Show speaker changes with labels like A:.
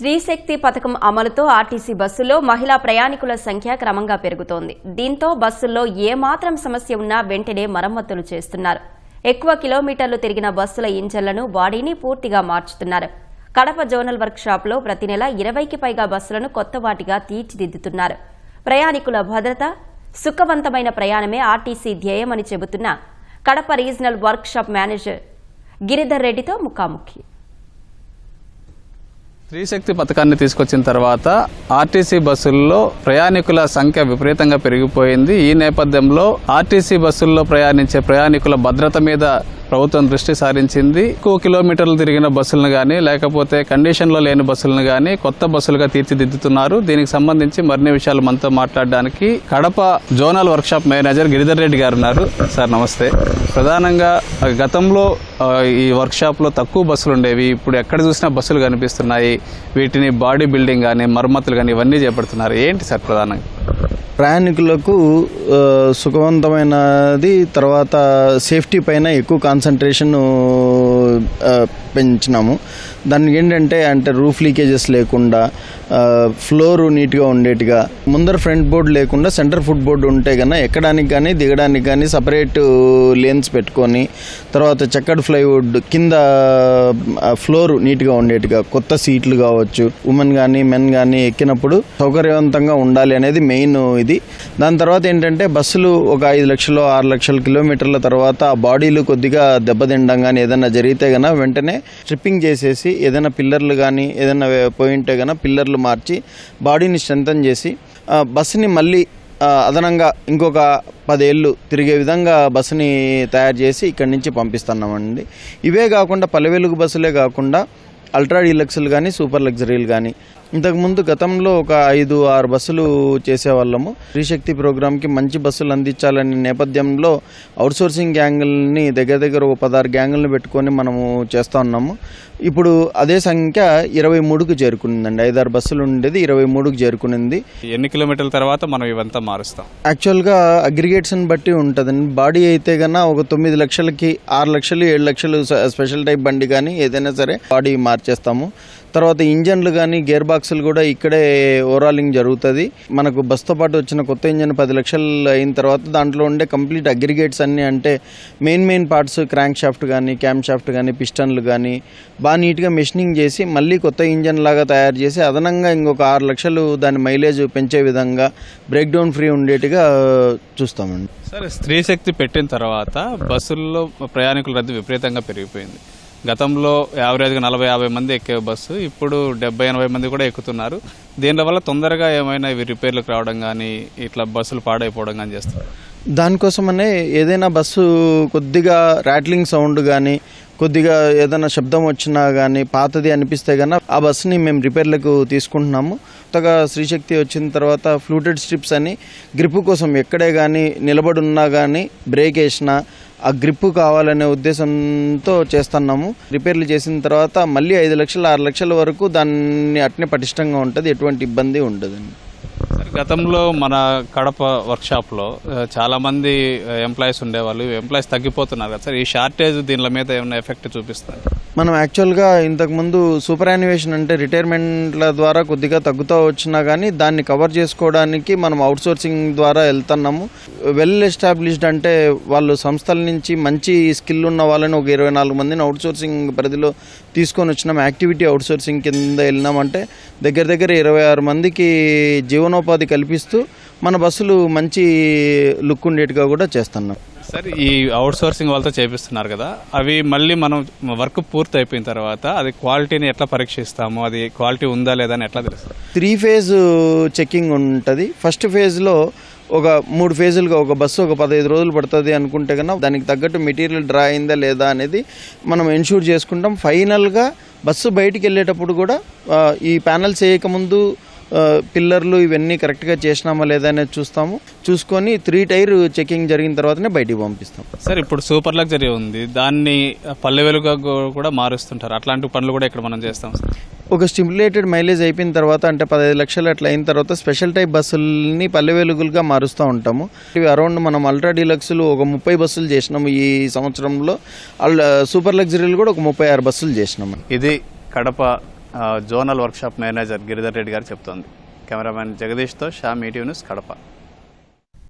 A: శ్రీశక్తి పథకం అమలుతో ఆర్టీసీ బస్సుల్లో మహిళా ప్రయాణికుల సంఖ్య క్రమంగా పెరుగుతోంది. దీంతో బస్సుల్లో ఏమాత్రం సమస్య ఉన్నా వెంటనే మరమ్మతులు చేస్తున్నారు. ఎక్కువ కిలోమీటర్లు తిరిగిన బస్సుల ఇంజన్లను బాడీని పూర్తిగా మార్చుతున్నారు. కడప జోనల్ వర్క్ షాప్లో ప్రతి నెల 20కి పైగా బస్సులను కొత్త వాటిగా తీర్చిదిద్దుతున్నారు. ప్రయాణికుల భద్రత, సుఖవంతమైన ప్రయాణమే ఆర్టీసీ ధ్యేయమని చెబుతున్న Kadapa regional work shop manager Giridhar రెడ్డితో ముఖాముఖి.
B: శ్రీశక్తి పథకాన్ని తీసుకొచ్చిన తర్వాత ఆర్టీసీ బస్సుల్లో ప్రయాణికుల సంఖ్య విపరీతంగా పెరిగిపోయింది. ఈ నేపథ్యంలో ఆర్టీసీ బస్సుల్లో ప్రయాణించే ప్రయాణికుల భద్రత మీద ప్రభుత్వం దృష్టి సారించింది. ఎక్కువ కిలోమీటర్లు తిరిగిన బస్సులను కానీ లేకపోతే కండిషన్లో లేని బస్సులను కానీ కొత్త బస్సులుగా తీర్చిదిద్దుతున్నారు. దీనికి సంబంధించి మరిన్ని విషయాలు మనతో మాట్లాడడానికి Kadapa zonal workshop manager Giridhar Reddy గారు ఉన్నారు. సార్ నమస్తే. ప్రధానంగా గతంలో ఈ వర్క్షాప్లో తక్కువ బస్సులు ఉండేవి, ఇప్పుడు ఎక్కడ చూసినా బస్సులు కనిపిస్తున్నాయి. వీటిని బాడీ బిల్డింగ్ కానీ మరమ్మతులు కానీ ఇవన్నీ చేపడుతున్నారు. ఏంటి సార్ ప్రధానంగా?
C: ప్రయాణికులకు సుఖవంతమైనది, తర్వాత సేఫ్టీ పైన ఎక్కువ కాన్సన్ట్రేషన్ పెంచినాము. దానికి ఏంటంటే రూఫ్ లీకేజెస్ లేకుండా, ఫ్లోరు నీట్గా ఉండేట్టుగా, ముందర ఫ్రంట్ బోర్డు లేకుండా సెంటర్ ఫుట్ బోర్డు ఉంటే కన్నా ఎక్కడానికి కానీ దిగడానికి కానీ సపరేట్ లేన్స్ పెట్టుకొని, తర్వాత చెక్కడ్ ప్లైవుడ్ కింద ఫ్లోరు నీట్గా ఉండేట్టుగా కొత్త సీట్లు కావచ్చు, ఉమెన్ కానీ మెన్ కానీ ఎక్కినప్పుడు సౌకర్యవంతంగా ఉండాలి అనేది మెయిన్ ఇది. దాని తర్వాత ఏంటంటే బస్సులు ఒక 5 లక్షలు 6 లక్షల కిలోమీటర్ల తర్వాత ఆ బాడీలు కొద్దిగా దెబ్బతిండం కానీ ఏదైనా జరిగితే కన్నా వెంటనే స్ట్రిప్పింగ్ చేసేసి ఏదైనా పిల్లర్లు కానీ ఏదైనా పోయింటే కన్నా పిల్లర్లు మార్చి బాడీని స్ట్రెంథన్ చేసి బస్సుని మళ్ళీ అదనంగా ఇంకొక 10 ఏళ్ళు తిరిగే విధంగా బస్సుని తయారు చేసి ఇక్కడి నుంచి పంపిస్తున్నామండి. ఇవే కాకుండా పల్లె వెలుగు బస్సులే కాకుండా అల్ట్రా డీలక్స్లు కానీ సూపర్ లగ్జరీలు కానీ ఇంతకుముందు గతంలో ఒక 5-6 బస్సులు చేసేవాళ్ళము. శ్రీశక్తి ప్రోగ్రాంకి మంచి బస్సులు అందించాలనే నేపథ్యంలో అవుట్సోర్సింగ్ గ్యాంగుల్ని దగ్గర ఒక 16 గ్యాంగులను పెట్టుకొని మనము చేస్తూ ఉన్నాము. ఇప్పుడు అదే సంఖ్య 23కు చేరుకునిందండి. 5-6 బస్సులు ఉండేది 23కు చేరుకునింది.
B: ఎన్ని కిలోమీటర్ల తర్వాత మనం ఇవంతా మారుస్తాం?
C: యాక్చువల్గా అగ్రిగేట్స్ని బట్టి ఉంటుందండి. బాడీ అయితే కన్నా ఒక 9 లక్షలకి 6 లక్షలు 7 లక్షలు స్పెషల్ టైప్ బండి కానీ ఏదైనా సరే బాడీ మార్చేస్తాము. తర్వాత ఇంజన్లు కానీ గేర్ బాక్సులు కూడా ఇక్కడే ఓవరాలింగ్ జరుగుతుంది. మనకు బస్తో పాటు వచ్చిన కొత్త ఇంజన్ 10 లక్షలు అయిన తర్వాత దాంట్లో ఉండే కంప్లీట్ అగ్రిగేట్స్ అన్నీ అంటే మెయిన్ పార్ట్స్, క్రాంక్ షాఫ్ట్ కానీ క్యామ్ షాఫ్ట్ కానీ పిస్టన్లు కానీ బాగా నీట్గా మెషినింగ్ చేసి మళ్ళీ కొత్త ఇంజన్ లాగా తయారు చేసి అదనంగా ఇంకొక 6 లక్షలు దాని మైలేజ్ పెంచే విధంగా బ్రేక్ డౌన్ ఫ్రీ ఉండేట్టుగా చూస్తామండి.
B: సరే, స్త్రీశక్తి పెట్టిన తర్వాత బస్సుల్లో ప్రయాణికుల రద్దీ విపరీతంగా పెరిగిపోయింది. గతంలో యావరేజ్గా 40-50 మంది ఎక్కే బస్సు ఇప్పుడు 70-80 మంది కూడా ఎక్కుతున్నారు. దీనివల్ల తొందరగా ఏమైనా ఇవి రిపేర్లకు రావడం కానీ ఇట్లా బస్సులు పాడైపోవడం కానీ చేస్తారు.
C: దానికోసమనే ఏదైనా బస్సు కొద్దిగా ర్యాట్లింగ్ సౌండ్ కానీ కొద్దిగా ఏదైనా శబ్దం వచ్చినా కానీ పాతది అనిపిస్తే కానీ ఆ బస్సుని మేము రిపేర్లకు తీసుకుంటున్నాము. కొత్తగా శ్రీశక్తి వచ్చిన తర్వాత ఫ్లూటెడ్ స్ట్రిప్స్ అని గ్రిప్ కోసం ఎక్కడే కానీ నిలబడున్నా కానీ బ్రేక్ వేసినా ఆ గ్రిప్ కావాలనే ఉద్దేశంతో చేస్తున్నాము. రిపేర్లు చేసిన తర్వాత మళ్ళీ 5 లక్షలు 6 లక్షల వరకు దాన్ని అట్నే పటిష్టంగా ఉంటుంది, ఎటువంటి ఇబ్బంది ఉండదండి.
B: గతంలో మన కడప వర్క్షాప్లో చాలామంది ఎంప్లాయీస్ ఉండేవాళ్ళు, ఎంప్లాయీస్ తగ్గిపోతున్నారు కదా సార్. ఈ షార్టేజ్ దీనిల మీద ఏమైనా ఎఫెక్ట్ చూపిస్తారు?
C: మనం యాక్చువల్గా ఇంతకుముందు సూపర్ యాన్యువేషన్ అంటే రిటైర్మెంట్ల ద్వారా కొద్దిగా తగ్గుతూ వచ్చినా కానీ దాన్ని కవర్ చేసుకోవడానికి మనం అవుట్సోర్సింగ్ ద్వారా వెళ్తున్నాము. వెల్ ఎస్టాబ్లిష్డ్ అంటే వాళ్ళు సంస్థల నుంచి మంచి స్కిల్ ఉన్న వాళ్ళని ఒక 24 మందిని అవుట్సోర్సింగ్ పరిధిలో తీసుకొని వచ్చినాం. యాక్టివిటీ అవుట్సోర్సింగ్ కింద వెళ్ళినామంటే దగ్గర 26 మందికి జీవనోపాధి కల్పిస్తూ మన బస్సులు మంచి లుక్ ఉండేట్టుగా కూడా చేస్తున్నాం.
B: సార్, ఈ అవుట్ సోర్సింగ్ వాళ్ళతో చేపిస్తున్నారు కదా, అవి మళ్ళీ మనం వర్క్ పూర్తి అయిపోయిన తర్వాత అది క్వాలిటీని ఎట్లా పరీక్షిస్తాము? అది క్వాలిటీ ఉందా లేదా అని ఎట్లా తెలుస్తుంది?
C: 3 ఫేజ్ చెకింగ్ ఉంటుంది. ఫస్ట్ ఫేజ్లో ఒక 3 ఫేజులుగా ఒక బస్సు ఒక 15 రోజులు పడుతుంది అనుకుంటే కన్నా దానికి తగ్గట్టు మెటీరియల్ డ్రా అయిందా లేదా అనేది మనం ఎన్షూర్ చేసుకుంటాం. ఫైనల్గా బస్సు బయటికి వెళ్ళేటప్పుడు కూడా ఈ ప్యానల్స్ వేయకముందు పిల్లర్లు ఇవన్నీ కరెక్ట్గా చేసినామా లేదా అనేది చూసుకొని 3 టైర్ చెకింగ్ జరిగిన తర్వాతనే బయటికి పంపిస్తాం.
B: సార్, ఇప్పుడు సూపర్ లగ్జరీ ఉంది, దాన్ని పల్లె వెలుగుగా కూడా మారుస్తుంటారు. అట్లాంటి పనులు కూడా ఇక్కడ మనం చేస్తాం సార్.
C: ఒక స్టిమ్యులేటెడ్ మైలేజ్ అయిపోయిన తర్వాత అంటే 15 లక్షలు అట్లా అయిన తర్వాత స్పెషల్ టైప్ బస్సుల్ని పల్లె వెలుగులుగా మారుస్తూ ఉంటాము. ఇవి అరౌండ్ మనం అల్ట్రా డీలక్స్లు ఒక 30 బస్సులు చేసినాము ఈ సంవత్సరంలో. సూపర్ లగ్జరీలు కూడా ఒక 36 బస్సులు చేసినాము.
B: ఇది Kadapa zonal workshop manager Giridhar Reddy గారు చెప్తోంది. కెమెరామెన్ జగదీష్తో శ్యామ్, ఈటీవీ న్యూస్, కడప.